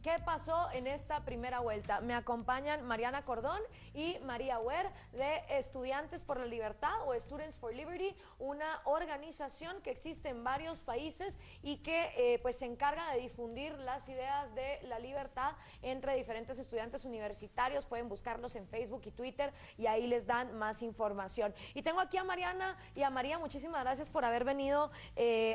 ¿Qué pasó en esta primera vuelta? Me acompañan Mariana Cordón y María Huer de Estudiantes por la Libertad o Students for Liberty, una organización que existe en varios países y que pues se encarga de difundir las ideas de la libertad entre diferentes estudiantes universitarios. Pueden buscarlos en Facebook y Twitter y ahí les dan más información. Y tengo aquí a Mariana y a María. Muchísimas gracias por haber venido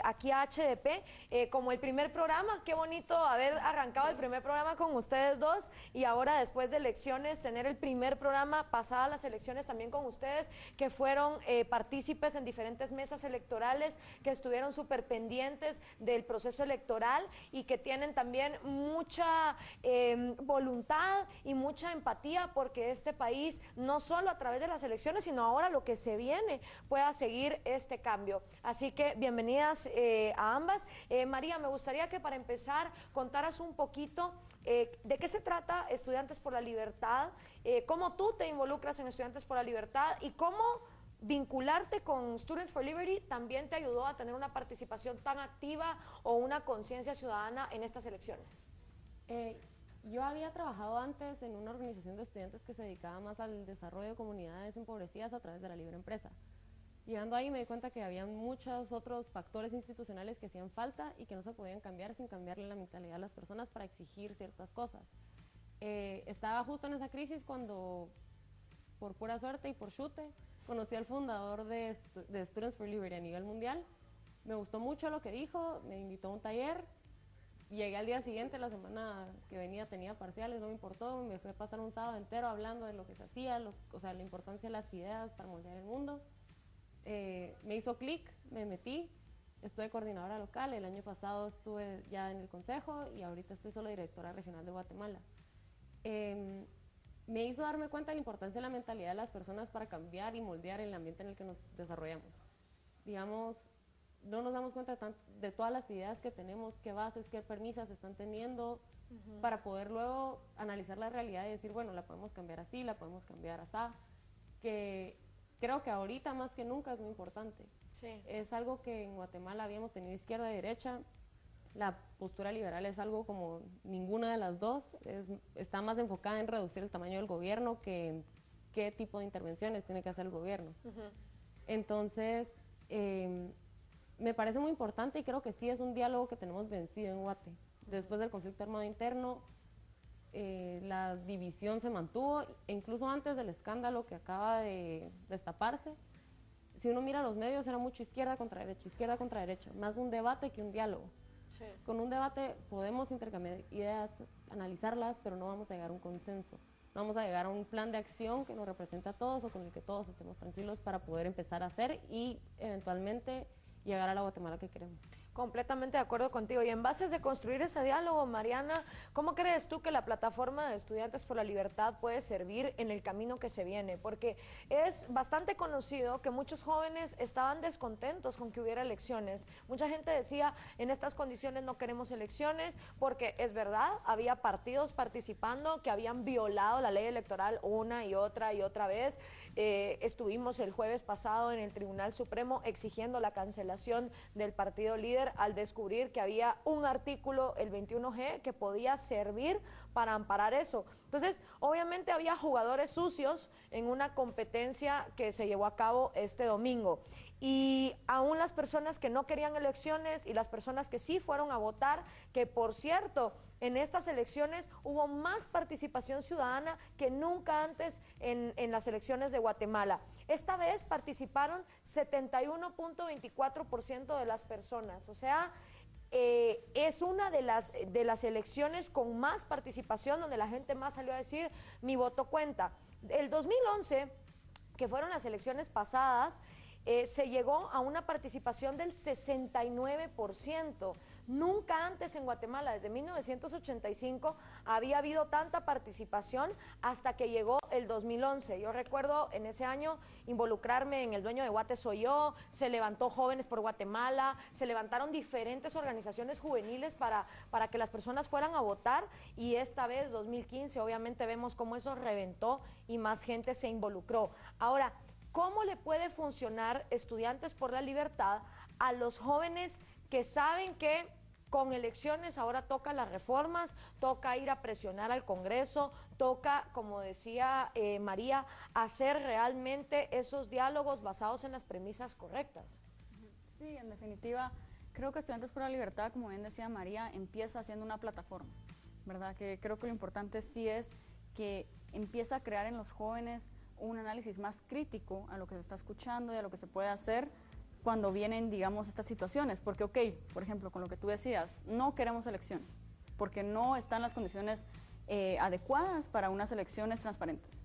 aquí a HDP como el primer programa. Qué bonito haber arrancado el primer programa con ustedes dos y ahora después de elecciones tener el primer programa pasadas las elecciones también con ustedes, que fueron partícipes en diferentes mesas electorales, que estuvieron súper pendientes del proceso electoral y que tienen también mucha voluntad y mucha empatía porque este país, no solo a través de las elecciones, sino ahora lo que se viene, pueda seguir este cambio. Así que bienvenidas a ambas. María, me gustaría que para empezar contaras un poquito de qué se trata Estudiantes por la Libertad, cómo tú te involucras en Estudiantes por la Libertad y cómo vincularte con Students for Liberty también te ayudó a tener una participación tan activa o una conciencia ciudadana en estas elecciones. Yo había trabajado antes en una organización de estudiantes que se dedicaba más al desarrollo de comunidades empobrecidas a través de la libre empresa. Llegando ahí me di cuenta que había muchos otros factores institucionales que hacían falta y que no se podían cambiar sin cambiarle la mentalidad a las personas para exigir ciertas cosas. Estaba justo en esa crisis cuando, por pura suerte y por chute, conocí al fundador de Students for Liberty a nivel mundial. Me gustó mucho lo que dijo, me invitó a un taller. Llegué al día siguiente, la semana que venía tenía parciales, no me importó, me fui a pasar un sábado entero hablando de lo que se hacía, o sea, la importancia de las ideas para moldear el mundo. Me hizo clic, me metí, estuve coordinadora local, el año pasado estuve ya en el consejo y ahorita estoy solo directora regional de Guatemala. Me hizo darme cuenta de la importancia de la mentalidad de las personas para cambiar y moldear el ambiente en el que nos desarrollamos. Digamos, no nos damos cuenta de todas las ideas que tenemos, qué bases, qué premisas están teniendo, para poder luego analizar la realidad y decir, bueno, la podemos cambiar así, la podemos cambiar así, que creo que ahorita más que nunca es muy importante. Sí. Es algo que en Guatemala habíamos tenido izquierda y derecha. La postura liberal es algo como ninguna de las dos, está más enfocada en reducir el tamaño del gobierno que en qué tipo de intervenciones tiene que hacer el gobierno. Entonces, me parece muy importante y creo que sí es un diálogo que tenemos vencido en Guate. Después del conflicto armado interno, la división se mantuvo, e incluso antes del escándalo que acaba de destaparse, si uno mira los medios era mucho izquierda contra derecha, más un debate que un diálogo. Sí. Con un debate podemos intercambiar ideas, analizarlas, pero no vamos a llegar a un consenso. No vamos a llegar a un plan de acción que nos represente a todos o con el que todos estemos tranquilos para poder empezar a hacer y eventualmente llegar a la Guatemala que queremos. Completamente de acuerdo contigo. Y en bases de construir ese diálogo, Mariana, ¿cómo crees tú que la plataforma de Estudiantes por la Libertad puede servir en el camino que se viene? Porque es bastante conocido que muchos jóvenes estaban descontentos con que hubiera elecciones. Mucha gente decía, en estas condiciones no queremos elecciones, porque es verdad, había partidos participando que habían violado la ley electoral una y otra vez. Estuvimos el jueves pasado en el Tribunal Supremo exigiendo la cancelación del partido líder al descubrir que había un artículo, el 21G, que podía servir para amparar eso. Entonces, obviamente había jugadores sucios en una competencia que se llevó a cabo este domingo. Y aún las personas que no querían elecciones y las personas que sí fueron a votar, que por cierto, en estas elecciones hubo más participación ciudadana que nunca antes en las elecciones de Guatemala. Esta vez participaron 71.24% de las personas, o sea, es una de las elecciones con más participación, donde la gente más salió a decir, mi voto cuenta. El 2011, que fueron las elecciones pasadas, se llegó a una participación del 69%. Nunca antes en Guatemala, desde 1985, había habido tanta participación hasta que llegó el 2011. Yo recuerdo en ese año involucrarme en El Dueño de Guate Soy Yo, se levantó Jóvenes por Guatemala, se levantaron diferentes organizaciones juveniles para que las personas fueran a votar, y esta vez, 2015, obviamente vemos cómo eso reventó y más gente se involucró. Ahora, ¿cómo le puede funcionar Estudiantes por la Libertad a los jóvenes que saben que con elecciones ahora toca las reformas, toca ir a presionar al Congreso, toca, como decía María, hacer realmente esos diálogos basados en las premisas correctas. Sí, en definitiva, creo que Estudiantes por la Libertad, como bien decía María, empieza siendo una plataforma, ¿verdad? Que creo que lo importante sí es que empieza a crear en los jóvenes un análisis más crítico a lo que se está escuchando y a lo que se puede hacer cuando vienen, digamos, estas situaciones. Porque, ok, por ejemplo, con lo que tú decías, no queremos elecciones, porque no están las condiciones adecuadas para unas elecciones transparentes.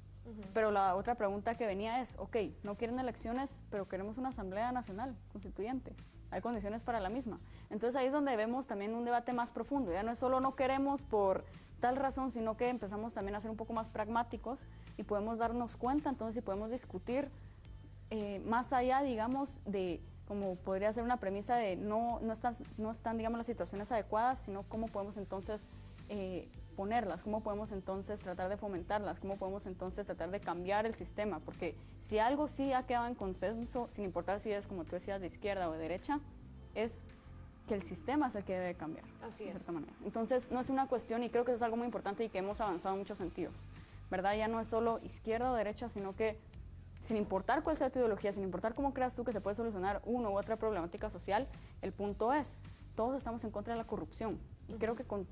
Pero la otra pregunta que venía es, ok, no quieren elecciones, pero queremos una Asamblea Nacional Constituyente. Hay condiciones para la misma. Entonces ahí es donde vemos también un debate más profundo. Ya no es solo no queremos por tal razón, sino que empezamos también a ser un poco más pragmáticos y podemos darnos cuenta, entonces, y podemos discutir más allá, digamos, de como podría ser una premisa de no están, digamos, las situaciones adecuadas, sino cómo podemos entonces ponerlas, cómo podemos entonces tratar de fomentarlas, cómo podemos entonces tratar de cambiar el sistema, porque si algo sí ha quedado en consenso, sin importar si es, como tú decías, de izquierda o de derecha, es que el sistema es el que debe cambiar. Así de es. cierta manera. Entonces no es una cuestión, y creo que eso es algo muy importante y que hemos avanzado en muchos sentidos, ¿verdad? Ya no es solo izquierda o derecha, sino que sin importar cuál sea tu ideología, sin importar cómo creas tú que se puede solucionar una u otra problemática social, el punto es, todos estamos en contra de la corrupción. Y creo que con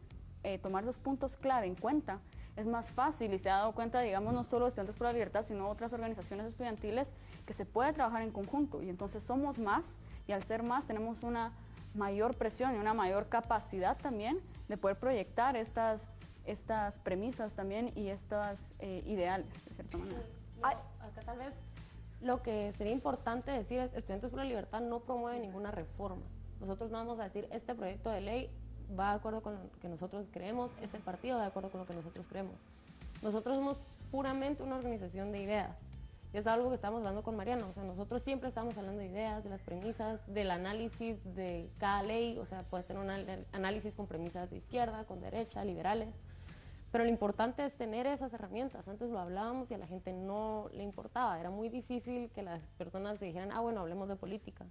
tomar los puntos clave en cuenta es más fácil, y se ha dado cuenta, digamos, no solo Estudiantes por la Libertad, sino otras organizaciones estudiantiles, que se puede trabajar en conjunto. Y entonces somos más, y al ser más tenemos una mayor presión y una mayor capacidad también de poder proyectar estas premisas también y estos ideales, de cierta manera. Acá tal vez lo que sería importante decir es, Estudiantes por la Libertad no promueve ninguna reforma. Nosotros no vamos a decir, este proyecto de ley va de acuerdo con lo que nosotros creemos, este partido va de acuerdo con lo que nosotros creemos. Nosotros somos puramente una organización de ideas. Y es algo que estamos hablando con Mariana, o sea, nosotros siempre estamos hablando de ideas, de las premisas, del análisis de cada ley, o sea, puedes tener un análisis con premisas de izquierda, con derecha, liberales, pero lo importante es tener esas herramientas. Antes lo hablábamos y a la gente no le importaba, era muy difícil que las personas dijeran, ah, bueno, hablemos de política.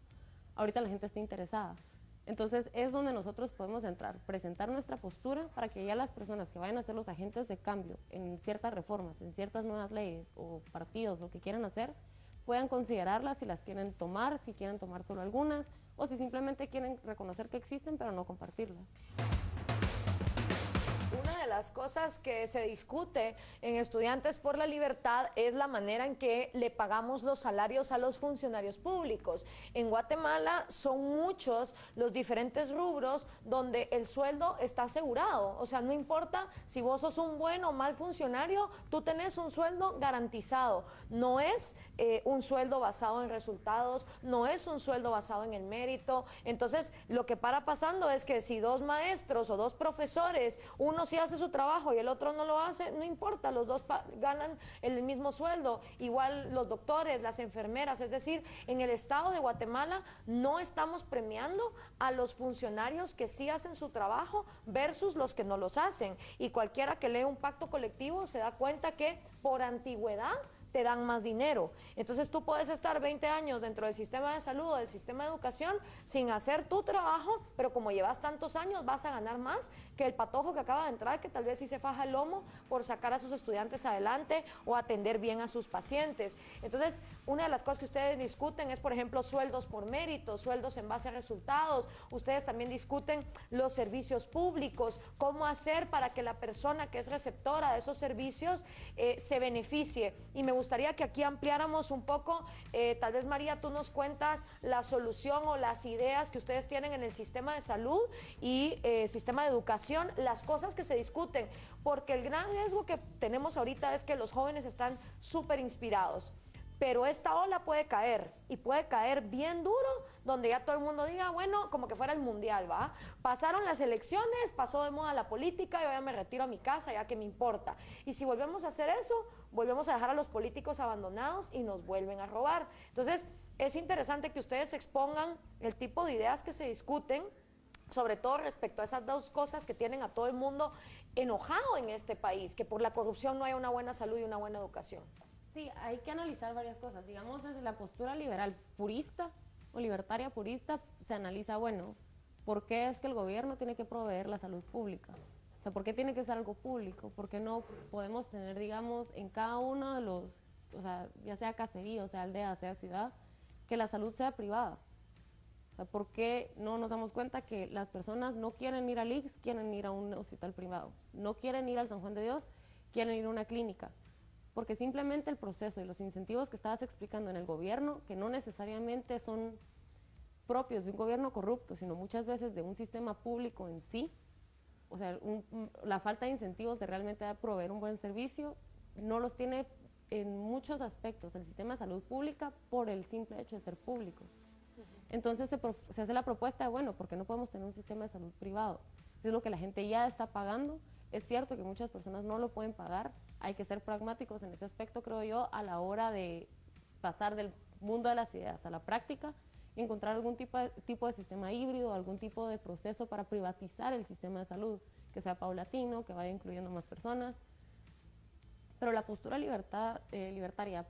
Ahorita la gente está interesada. Entonces es donde nosotros podemos entrar, presentar nuestra postura para que ya las personas que vayan a ser los agentes de cambio en ciertas reformas, en ciertas nuevas leyes o partidos, lo que quieran hacer, puedan considerarlas si las quieren tomar, si quieren tomar solo algunas, o si simplemente quieren reconocer que existen pero no compartirlas. Una de las cosas que se discute en Estudiantes por la Libertad es la manera en que le pagamos los salarios a los funcionarios públicos. En Guatemala son muchos los diferentes rubros donde el sueldo está asegurado. O sea, no importa si vos sos un buen o mal funcionario, tú tenés un sueldo garantizado. No es un sueldo basado en resultados, no es un sueldo basado en el mérito. Entonces, lo que para pasando es que si dos maestros o dos profesores, uno sí hace su trabajo y el otro no lo hace, no importa, los dos ganan el mismo sueldo. Igual los doctores, las enfermeras, es decir, en el estado de Guatemala no estamos premiando a los funcionarios que sí hacen su trabajo versus los que no los hacen. Y cualquiera que lee un pacto colectivo se da cuenta que por antigüedad te dan más dinero. Entonces tú puedes estar 20 años dentro del sistema de salud o del sistema de educación sin hacer tu trabajo, pero como llevas tantos años vas a ganar más que el patojo que acaba de entrar, que tal vez sí se faja el lomo por sacar a sus estudiantes adelante o atender bien a sus pacientes. Entonces, una de las cosas que ustedes discuten es, por ejemplo, sueldos por mérito, sueldos en base a resultados. Ustedes también discuten los servicios públicos, cómo hacer para que la persona que es receptora de esos servicios se beneficie. Y me gustaría que aquí ampliáramos un poco, tal vez María, tú nos cuentas la solución o las ideas que ustedes tienen en el sistema de salud y sistema de educación, las cosas que se discuten, porque el gran riesgo que tenemos ahorita es que los jóvenes están súper inspirados, pero esta ola puede caer, y puede caer bien duro, donde ya todo el mundo diga, bueno, como que fuera el mundial, ¿va? Pasaron las elecciones, pasó de moda la política, yo ya me retiro a mi casa, ya que me importa. Y si volvemos a hacer eso, volvemos a dejar a los políticos abandonados y nos vuelven a robar. Entonces, es interesante que ustedes expongan el tipo de ideas que se discuten, sobre todo respecto a esas dos cosas que tienen a todo el mundo enojado en este país, que por la corrupción no haya una buena salud y una buena educación. Sí, hay que analizar varias cosas. Digamos, desde la postura liberal purista o libertaria purista, se analiza, bueno, ¿por qué es que el gobierno tiene que proveer la salud pública? O sea, ¿por qué tiene que ser algo público? ¿Por qué no podemos tener, digamos, en cada uno de los, o sea, ya sea caserío, sea aldea, sea ciudad, que la salud sea privada? O sea, ¿por qué no nos damos cuenta que las personas no quieren ir al IX, quieren ir a un hospital privado? No quieren ir al San Juan de Dios, quieren ir a una clínica. Porque simplemente el proceso y los incentivos que estabas explicando en el gobierno, que no necesariamente son propios de un gobierno corrupto, sino muchas veces de un sistema público en sí, o sea, la falta de incentivos de realmente proveer un buen servicio, no los tiene en muchos aspectos el sistema de salud pública por el simple hecho de ser públicos. Entonces se hace la propuesta de, bueno, ¿por qué no podemos tener un sistema de salud privado? Si es lo que la gente ya está pagando, es cierto que muchas personas no lo pueden pagar, hay que ser pragmáticos en ese aspecto, creo yo, a la hora de pasar del mundo de las ideas a la práctica, y encontrar algún tipo de sistema híbrido, algún tipo de proceso para privatizar el sistema de salud, que sea paulatino, que vaya incluyendo más personas. Pero la postura libertaria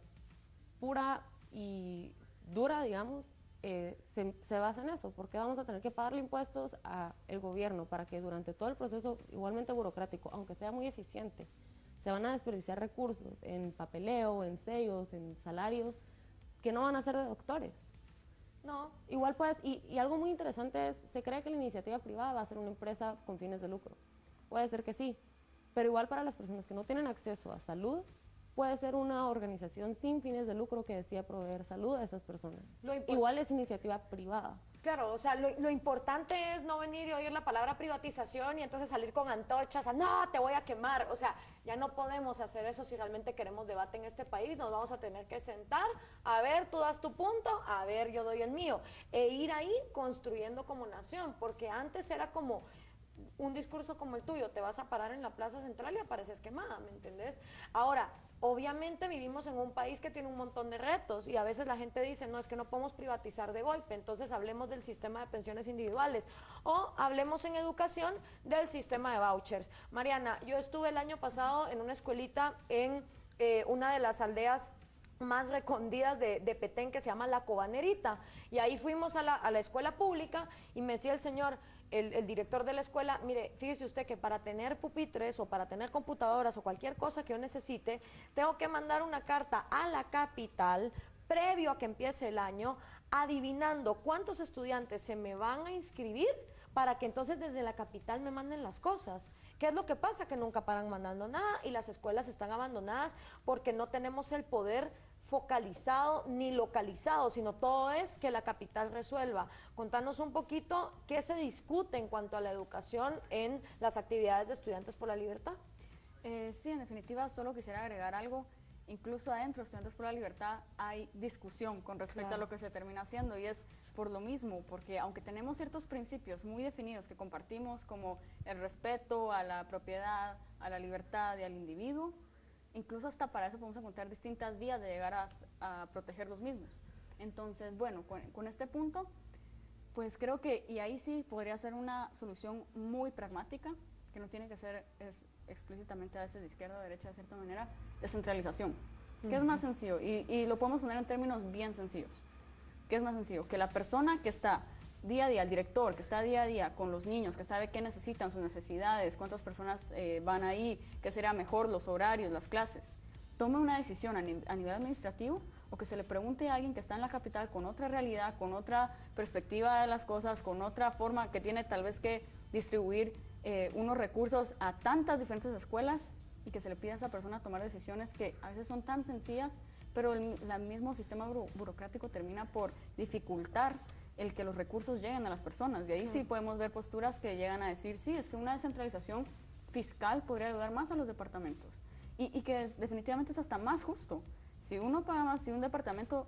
pura y dura, digamos, se basa en eso, porque vamos a tener que pagarle impuestos al gobierno para que durante todo el proceso, igualmente burocrático, aunque sea muy eficiente, se van a desperdiciar recursos en papeleo, en sellos, en salarios, que no van a ser de doctores. No. Igual pues, y algo muy interesante es, se cree que la iniciativa privada va a ser una empresa con fines de lucro. Puede ser que sí, pero igual para las personas que no tienen acceso a salud, puede ser una organización sin fines de lucro que decida proveer salud a esas personas. Igual es iniciativa privada. Claro, o sea, lo importante es no venir y oír la palabra privatización y entonces salir con antorchas, no, te voy a quemar. O sea, ya no podemos hacer eso si realmente queremos debate en este país. Nos vamos a tener que sentar, a ver, tú das tu punto, a ver, yo doy el mío. E ir ahí construyendo como nación, porque antes era como un discurso como el tuyo, te vas a parar en la plaza central y apareces quemada, ¿me entendés? Ahora, obviamente vivimos en un país que tiene un montón de retos y a veces la gente dice, no, es que no podemos privatizar de golpe, entonces hablemos del sistema de pensiones individuales o hablemos en educación del sistema de vouchers. Mariana, yo estuve el año pasado en una escuelita en una de las aldeas más recondidas de Petén, que se llama La Cobanerita, y ahí fuimos a la escuela pública y me decía el señor, el director de la escuela, mire, fíjese usted que para tener pupitres o para tener computadoras o cualquier cosa que yo necesite, tengo que mandar una carta a la capital previo a que empiece el año, adivinando cuántos estudiantes se me van a inscribir para que entonces desde la capital me manden las cosas. ¿Qué es lo que pasa? Que nunca paran mandando nada y las escuelas están abandonadas porque no tenemos el poder focalizado ni localizado, sino todo es que la capital resuelva. Contanos un poquito qué se discute en cuanto a la educación en las actividades de Estudiantes por la Libertad. Sí, en definitiva, solo quisiera agregar algo. Incluso adentro de Estudiantes por la Libertad hay discusión con respecto a lo que se termina haciendo, y es por lo mismo, porque aunque tenemos ciertos principios muy definidos que compartimos, como el respeto a la propiedad, a la libertad y al individuo, incluso hasta para eso podemos encontrar distintas vías de llegar a proteger los mismos. Entonces, bueno, con este punto, pues creo que, y ahí sí podría ser una solución muy pragmática, que no tiene que ser explícitamente a veces de izquierda o derecha de cierta manera, descentralización. ¿Qué es más sencillo? Y lo podemos poner en términos bien sencillos. ¿Qué es más sencillo? Que la persona que está día a día, el director que está día a día con los niños, que sabe qué necesitan, sus necesidades, cuántas personas van ahí, qué sería mejor, los horarios, las clases, tome una decisión a nivel administrativo, o que se le pregunte a alguien que está en la capital con otra realidad, con otra perspectiva de las cosas, con otra forma que tiene tal vez que distribuir unos recursos a tantas diferentes escuelas, y que se le pida a esa persona tomar decisiones que a veces son tan sencillas, pero el mismo sistema burocrático termina por dificultar el que los recursos lleguen a las personas. De ahí sí podemos ver posturas que llegan a decir, sí, es que una descentralización fiscal podría ayudar más a los departamentos, y que definitivamente es hasta más justo. Si uno paga más, si un departamento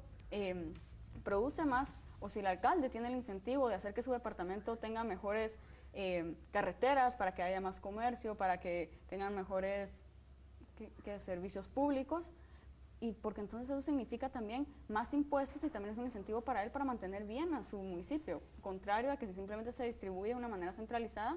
produce más, o si el alcalde tiene el incentivo de hacer que su departamento tenga mejores carreteras para que haya más comercio, para que tengan mejores servicios públicos, y porque entonces eso significa también más impuestos y también es un incentivo para él para mantener bien a su municipio, contrario a que simplemente se distribuye de una manera centralizada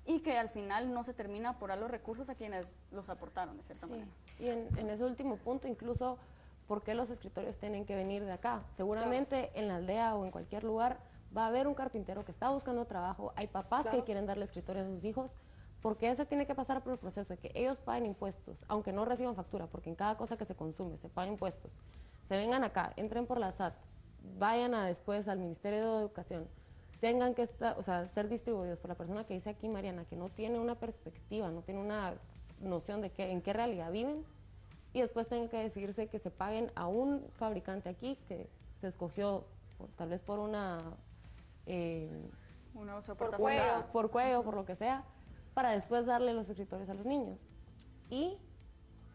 y que al final no se termina por dar los recursos a quienes los aportaron de cierta manera. Y en ese último punto, incluso, ¿por qué los escritorios tienen que venir de acá? Seguramente en la aldea o en cualquier lugar va a haber un carpintero que está buscando trabajo, hay papás que quieren darle escritorios a sus hijos, porque ese tiene que pasar por el proceso de que ellos paguen impuestos, aunque no reciban factura, porque en cada cosa que se consume se paga impuestos, se vengan acá, entren por la SAT, vayan después al Ministerio de Educación, tengan que ser distribuidos por la persona que dice aquí Mariana, que no tiene una perspectiva, no tiene una noción de en qué realidad viven, y después tengan que decidirse que se paguen a un fabricante aquí que se escogió tal vez por por cuello, por lo que sea, para después darle los escritorios a los niños. Y,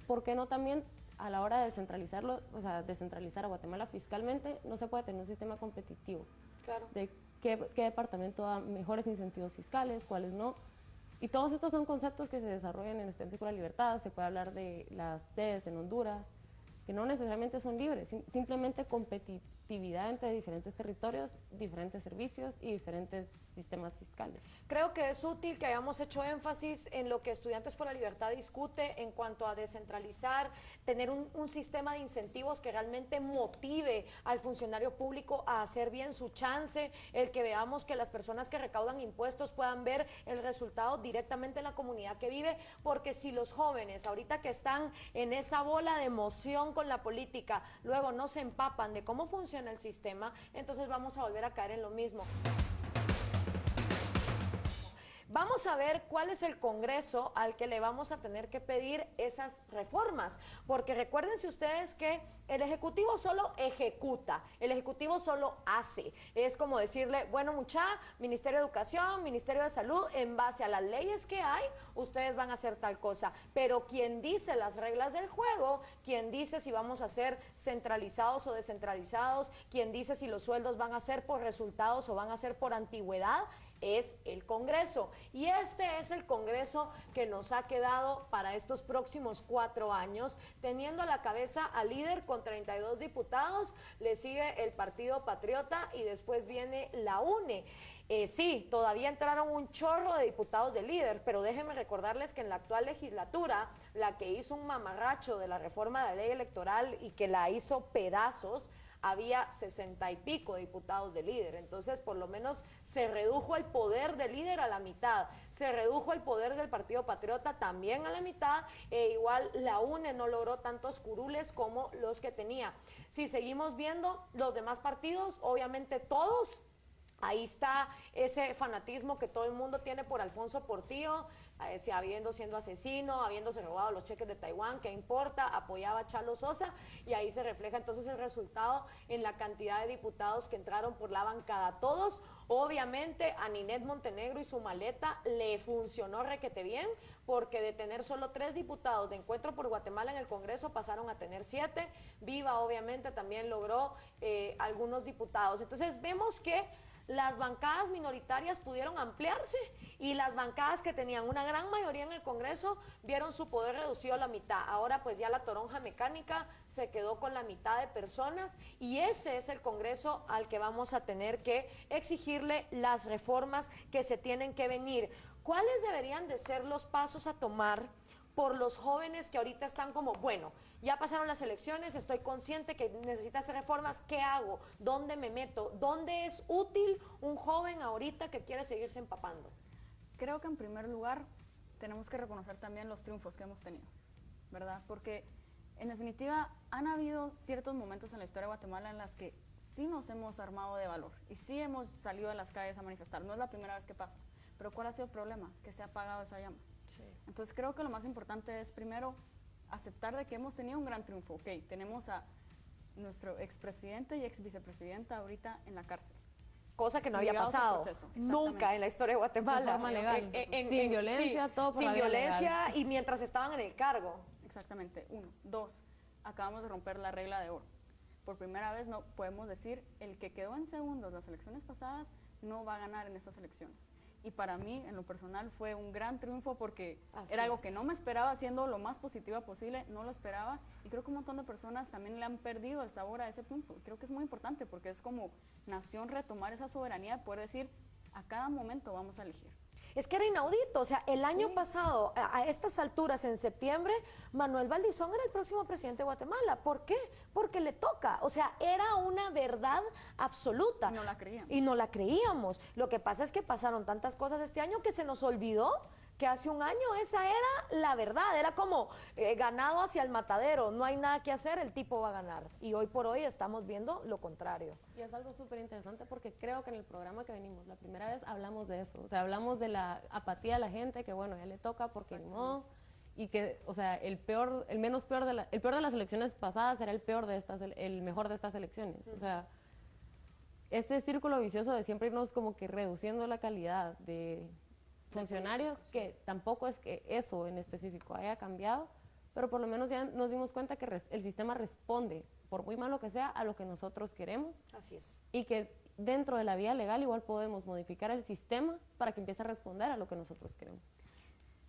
¿por qué no también a la hora de descentralizarlo, descentralizar a Guatemala fiscalmente, no se puede tener un sistema competitivo? Claro. De qué departamento da mejores incentivos fiscales, cuáles no. Y todos estos son conceptos que se desarrollan en Estudiantes por la Libertad. Se puede hablar de las sedes en Honduras, que no necesariamente son libres, simplemente competitividad entre diferentes territorios, diferentes servicios y diferentes sistemas fiscales. Creo que es útil que hayamos hecho énfasis en lo que Estudiantes por la Libertad discute en cuanto a descentralizar, tener un sistema de incentivos que realmente motive al funcionario público a hacer bien su chance, el que veamos que las personas que recaudan impuestos puedan ver el resultado directamente en la comunidad que vive, porque si los jóvenes ahorita que están en esa bola de emoción con la política, luego no se empapan de cómo funciona el sistema, entonces vamos a volver a caer en lo mismo. Vamos a ver cuál es el Congreso al que le vamos a tener que pedir esas reformas, porque recuérdense ustedes que el Ejecutivo solo ejecuta, el Ejecutivo solo hace. Es como decirle, bueno, Ministerio de Educación, Ministerio de Salud, en base a las leyes que hay, ustedes van a hacer tal cosa. Pero quien dice las reglas del juego, quien dice si vamos a ser centralizados o descentralizados, quien dice si los sueldos van a ser por resultados o van a ser por antigüedad, es el Congreso. Y este es el Congreso que nos ha quedado para estos próximos 4 años, teniendo a la cabeza al líder con 32 diputados, le sigue el Partido Patriota y después viene la UNE. Sí, todavía entraron un chorro de diputados del líder, pero déjenme recordarles que en la actual legislatura, la que hizo un mamarracho de la reforma de la ley electoral y que la hizo pedazos, había 60 y pico diputados de líder, entonces por lo menos se redujo el poder del líder a la mitad, se redujo el poder del Partido Patriota también a la mitad, igual la UNE no logró tantos curules como los que tenía. Si seguimos viendo los demás partidos, obviamente todos, ahí está ese fanatismo que todo el mundo tiene por Alfonso Portillo, siendo asesino, habiéndose robado los cheques de Taiwán, ¿qué importa? Apoyaba a Chalo Sosa y ahí se refleja entonces el resultado en la cantidad de diputados que entraron por la bancada. Todos, obviamente, a Ninette Montenegro y su maleta le funcionó requete bien, porque de tener solo 3 diputados de Encuentro por Guatemala en el Congreso pasaron a tener 7. Viva, obviamente, también logró algunos diputados. Entonces vemos que las bancadas minoritarias pudieron ampliarse y las bancadas que tenían una gran mayoría en el Congreso vieron su poder reducido a la mitad. Ahora pues ya la toronja mecánica se quedó con la mitad de personas y ese es el Congreso al que vamos a tener que exigirle las reformas que se tienen que venir. ¿Cuáles deberían de ser los pasos a tomar por los jóvenes que ahorita están como, bueno, ya pasaron las elecciones, estoy consciente que necesita hacer reformas, ¿qué hago? ¿Dónde me meto? ¿Dónde es útil un joven ahorita que quiere seguirse empapando? Creo que en primer lugar tenemos que reconocer también los triunfos que hemos tenido, ¿verdad? Porque en definitiva han habido ciertos momentos en la historia de Guatemala en las que sí nos hemos armado de valor y sí hemos salido a las calles a manifestar. No es la primera vez que pasa, pero ¿cuál ha sido el problema? Que se ha apagado esa llama. Sí. Entonces creo que lo más importante es primero aceptar de que hemos tenido un gran triunfo. Ok, tenemos a nuestro expresidente y exvicepresidenta ahorita en la cárcel. Cosa que no había pasado nunca en la historia de Guatemala. De forma legal. Sin violencia, sí, todo por sin la vía violencia legal. Y mientras estaban en el cargo. Exactamente, 1. 2, acabamos de romper la regla de oro. Por primera vez no podemos decir, el que quedó en segundos las elecciones pasadas no va a ganar en estas elecciones. Y para mí, en lo personal, fue un gran triunfo porque era algo que no me esperaba, siendo lo más positiva posible, no lo esperaba. Y creo que un montón de personas también le han perdido el sabor a ese punto. Creo que es muy importante porque es como nación retomar esa soberanía de poder decir, a cada momento vamos a elegir. Es que era inaudito, o sea, el año pasado, a estas alturas, en septiembre, Manuel Valdizón era el próximo presidente de Guatemala. ¿Por qué? Porque le toca, o sea, era una verdad absoluta. Y no la creíamos. Y no la creíamos. Lo que pasa es que pasaron tantas cosas este año que se nos olvidó que hace un año esa era la verdad, era como ganado hacia el matadero, no hay nada que hacer, el tipo va a ganar. Y hoy por hoy estamos viendo lo contrario. Y es algo súper interesante porque creo que en el programa que venimos, la primera vez hablamos de eso, o sea, hablamos de la apatía de la gente, que bueno, ya le toca porque no, y que, o sea, el peor de las elecciones pasadas era el mejor de estas elecciones, o sea, este círculo vicioso de siempre irnos como que reduciendo la calidad de funcionarios, que tampoco es que eso en específico haya cambiado, pero por lo menos ya nos dimos cuenta que el sistema responde, por muy malo que sea, a lo que nosotros queremos. Así es. Y que dentro de la vía legal igual podemos modificar el sistema para que empiece a responder a lo que nosotros queremos.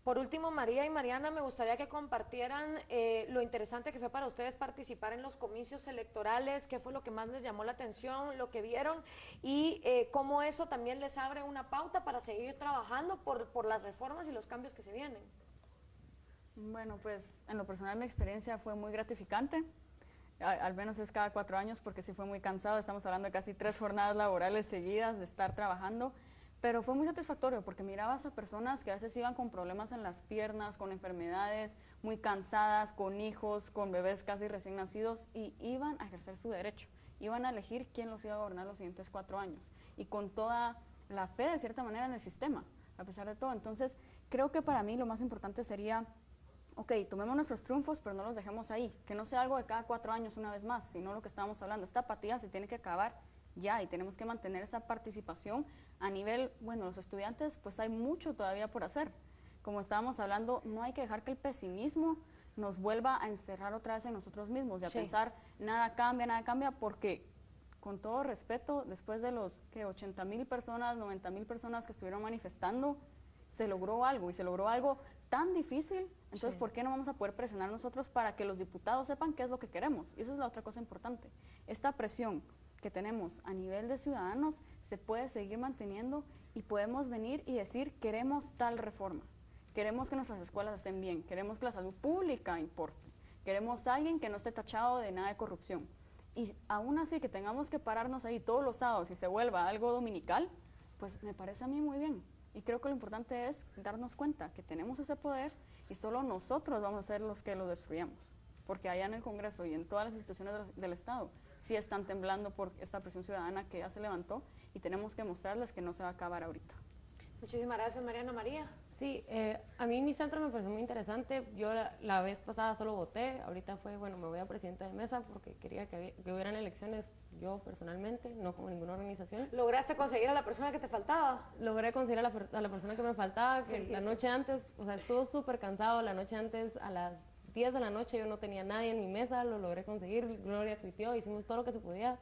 Por último, María y Mariana, me gustaría que compartieran lo interesante que fue para ustedes participar en los comicios electorales, qué fue lo que más les llamó la atención, lo que vieron y cómo eso también les abre una pauta para seguir trabajando por las reformas y los cambios que se vienen. Bueno, pues en lo personal mi experiencia fue muy gratificante, al menos es cada 4 años porque sí fue muy cansado, estamos hablando de casi 3 jornadas laborales seguidas de estar trabajando. Pero fue muy satisfactorio porque mirabas a personas que a veces iban con problemas en las piernas, con enfermedades, muy cansadas, con hijos, con bebés casi recién nacidos y iban a ejercer su derecho, iban a elegir quién los iba a gobernar los siguientes 4 años y con toda la fe de cierta manera en el sistema, a pesar de todo. Entonces creo que para mí lo más importante sería, ok, tomemos nuestros triunfos pero no los dejemos ahí, que no sea algo de cada 4 años una vez más, sino lo que estábamos hablando, esta apatía se tiene que acabar ya y tenemos que mantener esa participación a nivel, bueno, los estudiantes pues hay mucho todavía por hacer. Como estábamos hablando, no hay que dejar que el pesimismo nos vuelva a encerrar otra vez en nosotros mismos y a pensar nada cambia, porque con todo respeto, después de los 80,000 personas, 90,000 personas que estuvieron manifestando, se logró algo y se logró algo tan difícil, entonces ¿por qué no vamos a poder presionar nosotros para que los diputados sepan qué es lo que queremos? Y esa es la otra cosa importante, esta presión que tenemos a nivel de ciudadanos se puede seguir manteniendo y podemos venir y decir queremos tal reforma, queremos que nuestras escuelas estén bien, queremos que la salud pública importe, queremos a alguien que no esté tachado de nada de corrupción y aún así que tengamos que pararnos ahí todos los sábados y se vuelva algo dominical, pues me parece a mí muy bien y creo que lo importante es darnos cuenta que tenemos ese poder y solo nosotros vamos a ser los que lo destruyamos, porque allá en el Congreso y en todas las instituciones del Estado sí están temblando por esta presión ciudadana que ya se levantó y tenemos que mostrarles que no se va a acabar ahorita. Muchísimas gracias, Mariana. María. Sí, a mí mi centro me pareció muy interesante. Yo la vez pasada solo voté, ahorita fue, bueno, me voy a presidenta de mesa porque quería que hubieran elecciones yo personalmente, no como ninguna organización. ¿Lograste conseguir a la persona que te faltaba? Logré conseguir a la persona que me faltaba, que la noche antes, o sea, estuvo súper cansado, la noche antes a las 10 de la noche yo no tenía nadie en mi mesa, lo logré conseguir, Gloria tuiteó, hicimos todo lo que se podía.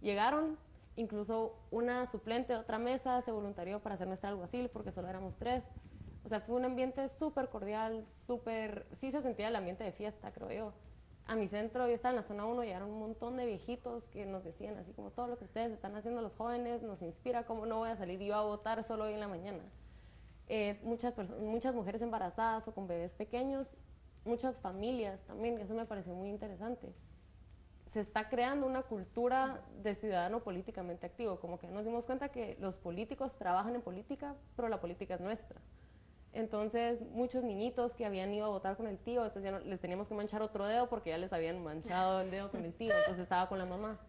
Llegaron, incluso una suplente de otra mesa se voluntarió para hacer nuestra alguacil porque solo éramos 3. O sea, fue un ambiente súper cordial, sí se sentía el ambiente de fiesta, creo yo. A mi centro, yo estaba en la zona 1, llegaron un montón de viejitos que nos decían así como todo lo que ustedes están haciendo los jóvenes nos inspira, cómo no voy a salir yo a votar solo hoy en la mañana. Muchas mujeres embarazadas o con bebés pequeños, muchas familias también, eso me pareció muy interesante. Se está creando una cultura de ciudadano políticamente activo, como que nos dimos cuenta que los políticos trabajan en política, pero la política es nuestra. Entonces, muchos niñitos que habían ido a votar con el tío, entonces ya no, les teníamos que manchar otro dedo porque ya les habían manchado el dedo con el tío, entonces estaba con la mamá.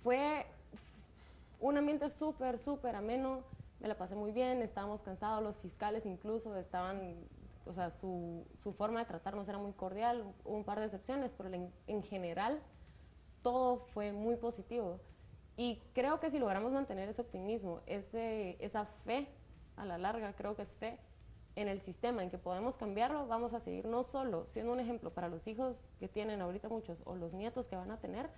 Fue un ambiente súper, súper ameno, me la pasé muy bien, estábamos cansados, los fiscales incluso estaban, o sea, su forma de tratarnos era muy cordial, hubo un par de excepciones, pero en general todo fue muy positivo. Y creo que si logramos mantener ese optimismo, esa fe, a la larga creo que es fe en el sistema, en que podemos cambiarlo, vamos a seguir no solo siendo un ejemplo para los hijos que tienen ahorita muchos o los nietos que van a tener,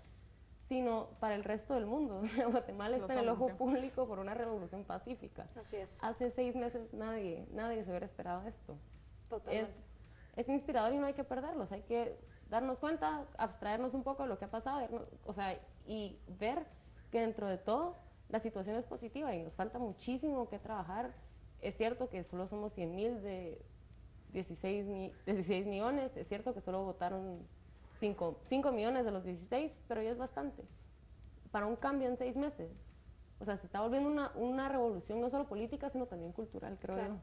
sino para el resto del mundo. Guatemala está en el ojo público por una revolución pacífica. Así es. Hace 6 meses nadie se hubiera esperado esto. Totalmente. Es inspirador y no hay que perderlos, hay que darnos cuenta, abstraernos un poco de lo que ha pasado, o sea, y ver que dentro de todo la situación es positiva y nos falta muchísimo que trabajar Es cierto que solo somos 100.000 de 16 millones, es cierto que solo votaron 5 millones de los 16, pero ya es bastante para un cambio en 6 meses. O sea, se está volviendo una revolución no solo política, sino también cultural, creo yo.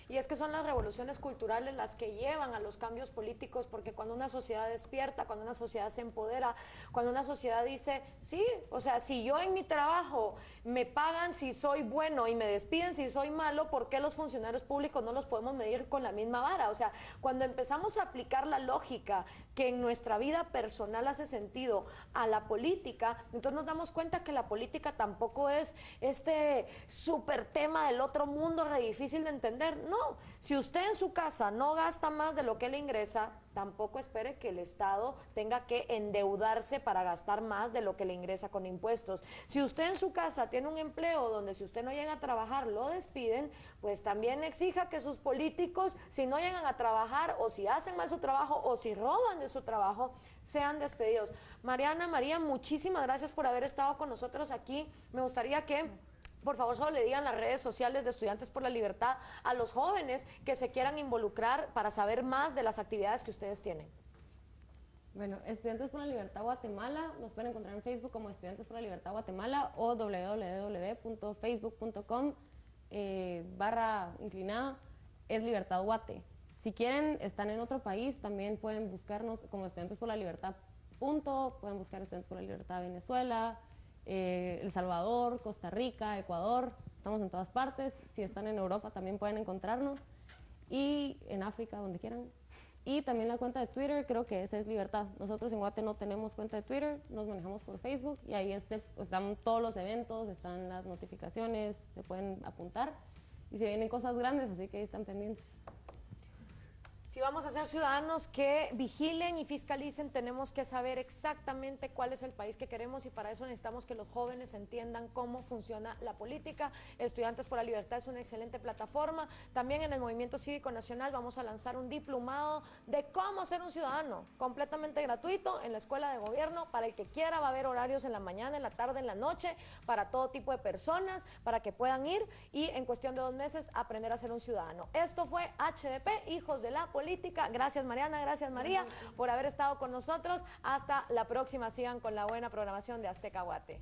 Y es que son las revoluciones culturales las que llevan a los cambios políticos, porque cuando una sociedad despierta, cuando una sociedad se empodera, cuando una sociedad dice, sí, o sea, si yo en mi trabajo me pagan si soy bueno y me despiden si soy malo, ¿por qué los funcionarios públicos no los podemos medir con la misma vara? O sea, cuando empezamos a aplicar la lógica que en nuestra vida personal hace sentido a la política, entonces nos damos cuenta que la política tampoco es este súper tema del otro mundo re difícil de entender. No, si usted en su casa no gasta más de lo que le ingresa, tampoco espere que el Estado tenga que endeudarse para gastar más de lo que le ingresa con impuestos. Si usted en su casa tiene un empleo donde si usted no llega a trabajar lo despiden, pues también exija que sus políticos, si no llegan a trabajar o si hacen mal su trabajo o si roban de su trabajo, sean despedidos. Mariana, María, muchísimas gracias por haber estado con nosotros aquí. Me gustaría que por favor solo le digan las redes sociales de Estudiantes por la Libertad a los jóvenes que se quieran involucrar para saber más de las actividades que ustedes tienen. Bueno, Estudiantes por la Libertad Guatemala, nos pueden encontrar en Facebook como Estudiantes por la Libertad Guatemala o www.facebook.com// es Libertad Guate. Si quieren, están en otro país, también pueden buscarnos como Estudiantes por la Libertad. Pueden buscar Estudiantes por la Libertad Venezuela, El Salvador, Costa Rica, Ecuador, estamos en todas partes. Si están en Europa también pueden encontrarnos, y en África, donde quieran. Y también la cuenta de Twitter, creo que esa es Libertad. Nosotros en Guate no tenemos cuenta de Twitter, nos manejamos por Facebook, y ahí están todos los eventos, están las notificaciones, se pueden apuntar, y se vienen cosas grandes, así que ahí están pendientes. Si vamos a ser ciudadanos que vigilen y fiscalicen, tenemos que saber exactamente cuál es el país que queremos, y para eso necesitamos que los jóvenes entiendan cómo funciona la política. Estudiantes por la Libertad es una excelente plataforma. También en el Movimiento Cívico Nacional vamos a lanzar un diplomado de cómo ser un ciudadano, completamente gratuito en la Escuela de Gobierno. Para el que quiera, va a haber horarios en la mañana, en la tarde, en la noche, para todo tipo de personas, para que puedan ir y en cuestión de 2 meses aprender a ser un ciudadano. Esto fue HDP, Hijos de la Política. Gracias Mariana, gracias María por haber estado con nosotros. Hasta la próxima, sigan con la buena programación de Azteca Guate.